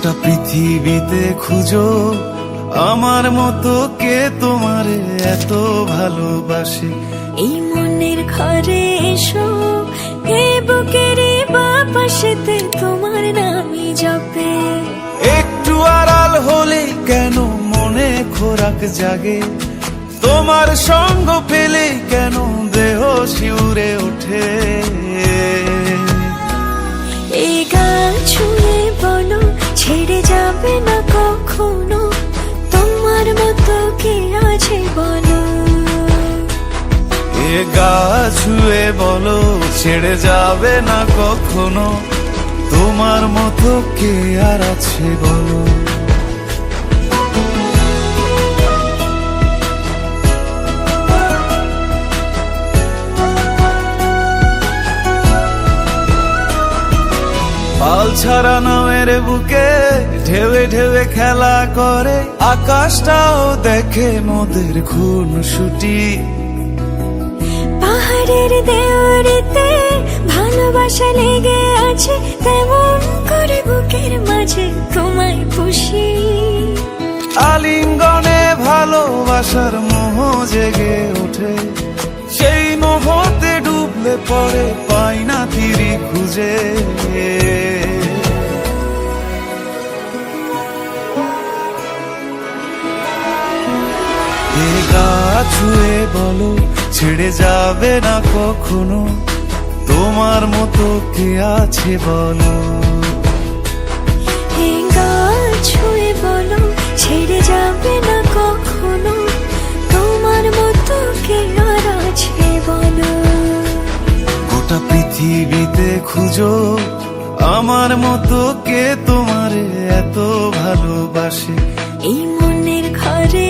গোটা পৃথিবীতে খুঁজো আমার মতো কে তোমারে এত ভালোবাসে। এই মনের ঘরে এসো, এ বুকের বাপাশেতে তোমার নামই জপে। একটু আড়াল হলে কেন মনে খোরাক জাগে, তোমার সঙ্গ পেলে কেন দেহ শিউরে ওঠে। এই গান ছুঁয়ে বলো ছেড়ে যাবে না কখনো, তোমার মতো কে আছে বলো। এ গা ছুঁয়ে বলো ছেড়ে যাবে না কখনো, তোমার মতো কে আর আছে বলো। পাল ছাড়া নামের বুকে ঢেউে ঢেউে খেলা করে, আকাশটাও দেখে মোদের খুনসুটি। পাহাড়ের দেওয়ারিতে ভালোবাসা লেগে আছে, তেমন করে বুকের মাঝে তোমায় পুষি। আলিঙ্গনে ভালোবাসার মোহ জেগে ওঠে, সেই মোহতে ডুবলে পরে পাই না তীরি খুঁজে। এ গা ছুঁয়ে বলো ছেড়ে যাবে না কখনো, তোমার মতো কে আছে বলো। এ গা ছুঁয়ে বলো ছেড়ে যাবে না কখনো, তোমার মতো কে আর আছে বলো। গোটা পৃথিবীতে খুঁজো আমার মতো কে তোমারে এত ভালোবাসে। এই মনের ঘরে